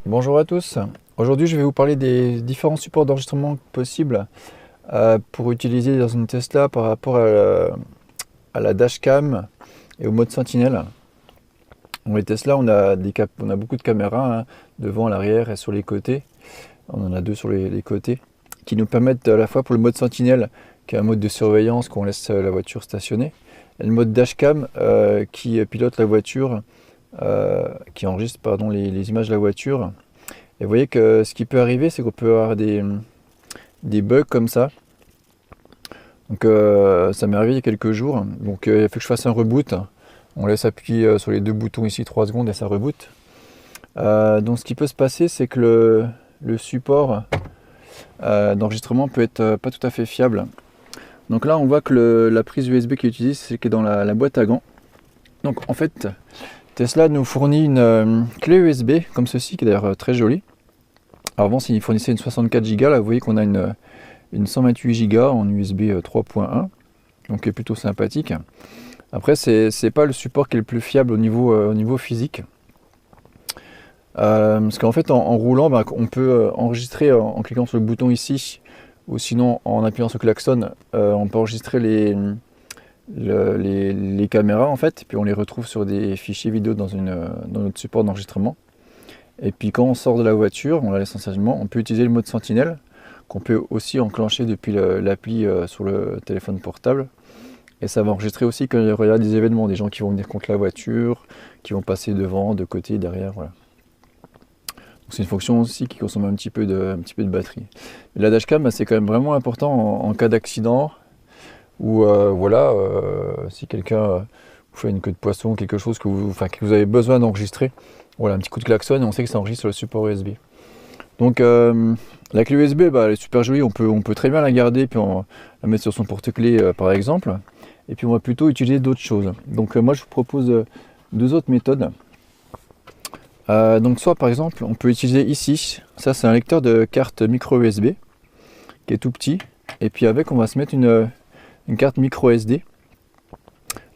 Bonjour à tous. Aujourd'hui, je vais vous parler des différents supports d'enregistrement possibles pour utiliser dans une Tesla par rapport à la Dashcam et au mode Sentinelle. Dans les Tesla, on a beaucoup de caméras devant, à l'arrière et sur les côtés. On en a deux sur les côtés qui nous permettent à la fois pour le mode Sentinelle, qui est un mode de surveillance qu'on laisse la voiture stationnée, et le mode Dashcam qui pilote la voiture, qui enregistre les images de la voiture. Et vous voyez que ce qui peut arriver, c'est qu'on peut avoir des bugs comme ça. Donc ça m'est arrivé il y a quelques jours. Donc il a fallu que je fasse un reboot. On laisse appuyer sur les deux boutons ici 3 secondes et ça reboot. Donc ce qui peut se passer, c'est que le support d'enregistrement peut être pas tout à fait fiable. Donc là on voit que la prise USB qui est utilisée, c'est celle qui est dans la boîte à gants. Donc en fait, Tesla nous fournit une clé USB comme ceci, qui est d'ailleurs très jolie. Alors avant, s'il fournissait une 64 Go, là vous voyez qu'on a une 128 Go en USB 3.1, donc qui est plutôt sympathique. Après, c'est pas le support qui est le plus fiable au niveau physique. Parce qu'en fait, en roulant, on peut enregistrer en cliquant sur le bouton ici, ou sinon en appuyant sur le klaxon, on peut enregistrer les caméras en fait, puis on les retrouve sur des fichiers vidéo dans notre support d'enregistrement. Et puis quand on sort de la voiture, on la laisse essentiellement, on peut utiliser le mode Sentinelle, qu'on peut aussi enclencher depuis l'appli sur le téléphone portable. Et ça va enregistrer aussi quand il y aura des événements, des gens qui vont venir contre la voiture, qui vont passer devant, de côté, derrière, voilà. C'est une fonction aussi qui consomme un petit peu de batterie. Et la dashcam, c'est quand même vraiment important en cas d'accident, ou si quelqu'un vous fait une queue de poisson, quelque chose que vous avez besoin d'enregistrer, voilà, un petit coup de klaxon et on sait que ça enregistre sur le support USB. Donc la clé USB, elle est super jolie, on peut très bien la garder, puis on la mettre sur son porte-clés par exemple, et puis on va plutôt utiliser d'autres choses. Donc moi je vous propose deux autres méthodes. Donc soit par exemple on peut utiliser ici, ça c'est un lecteur de carte micro-USB qui est tout petit, et puis avec on va se mettre une carte micro-SD.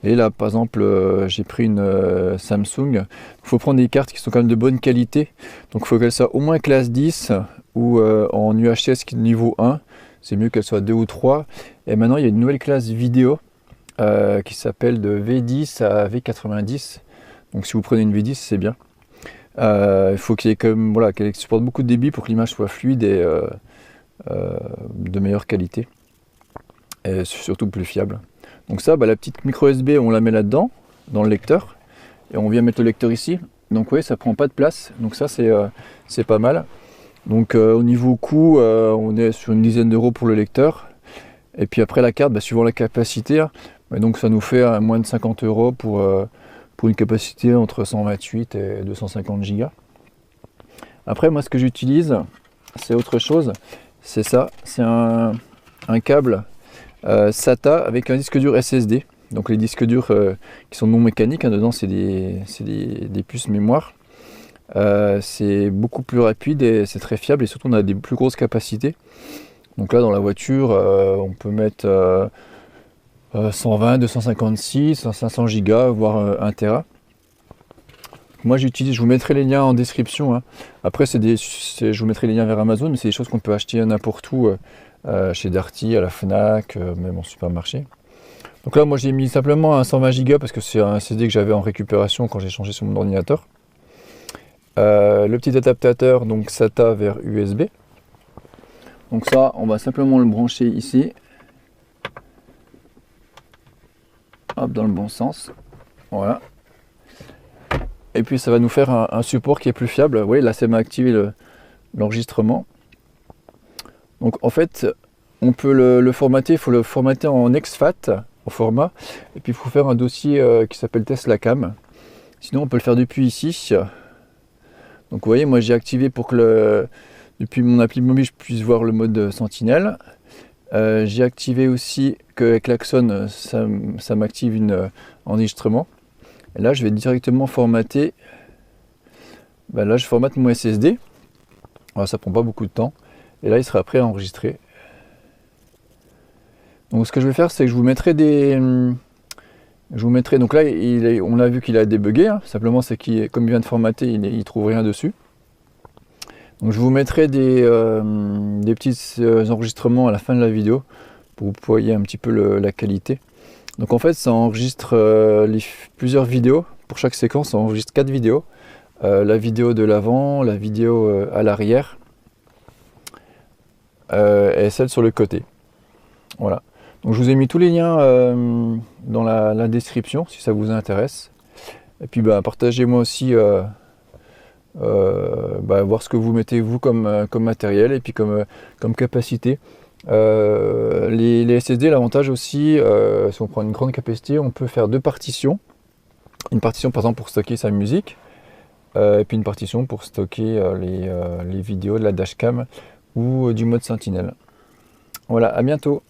Et là par exemple j'ai pris une Samsung. Il faut prendre des cartes qui sont quand même de bonne qualité, donc il faut qu'elles soient au moins classe 10 ou en UHS niveau 1, c'est mieux qu'elles soient 2 ou 3. Et maintenant il y a une nouvelle classe vidéo qui s'appelle de V10 à V90, donc si vous prenez une V10 c'est bien. Il faut qu'il y ait quand même, voilà, qu'elle supporte beaucoup de débit pour que l'image soit fluide et de meilleure qualité, et surtout plus fiable. Donc ça, la petite micro USB, on la met là-dedans, dans le lecteur, et on vient mettre le lecteur ici. Donc vous voyez, ça prend pas de place, donc ça c'est pas mal. Donc au niveau coût, on est sur une dizaine d'euros pour le lecteur. Et puis après la carte, suivant la capacité, donc ça nous fait moins de 50 euros pour une capacité entre 128 et 250 Go. Après moi ce que j'utilise, c'est autre chose, c'est ça, c'est un câble SATA avec un disque dur SSD. Donc les disques durs qui sont non mécaniques, dedans c'est des puces mémoire. C'est beaucoup plus rapide et c'est très fiable, et surtout on a des plus grosses capacités. Donc là dans la voiture on peut mettre 120, 256, 500 Go, voire 1 Tera. Moi j'utilise, je vous mettrai les liens en description. Après je vous mettrai les liens vers Amazon, mais c'est des choses qu'on peut acheter n'importe où, chez Darty, à la Fnac, même en supermarché. Donc là moi j'ai mis simplement un 120 Go parce que c'est un SSD que j'avais en récupération quand j'ai changé sur mon ordinateur. Le petit adaptateur, donc SATA vers USB. Donc ça on va simplement le brancher ici. Hop, dans le bon sens. Voilà. Et puis ça va nous faire un support qui est plus fiable. Vous voyez là ça m'a activé l'enregistrement. Donc en fait on peut le formater, il faut le formater en exFAT au format, et puis il faut faire un dossier qui s'appelle Dashcam. Sinon on peut le faire depuis ici. Donc vous voyez, moi j'ai activé pour que depuis mon appli mobile je puisse voir le mode Sentinelle. J'ai activé aussi qu'avec klaxon ça m'active un enregistrement. Et là je vais directement formater. Là je formate mon SSD. Alors, ça prend pas beaucoup de temps. Et là il sera prêt à enregistrer. Donc ce que je vais faire, c'est que je vous mettrai donc là on a vu qu'il a débugué, simplement c'est comme il vient de formater, il trouve rien dessus. Donc je vous mettrai des petits enregistrements à la fin de la vidéo pour que vous voyez un petit peu la qualité. Donc en fait ça enregistre plusieurs vidéos. Pour chaque séquence ça enregistre 4 vidéos. La vidéo de l'avant, la vidéo à l'arrière et celle sur le côté. Voilà. Donc je vous ai mis tous les liens dans la description si ça vous intéresse. Et puis partagez-moi aussi voir ce que vous mettez vous comme matériel et puis comme capacité. Les SSD, l'avantage aussi, si on prend une grande capacité, on peut faire 2 partitions. Une partition par exemple pour stocker sa musique, et puis une partition pour stocker les vidéos de la Dashcam ou du mode Sentinelle. Voilà, à bientôt.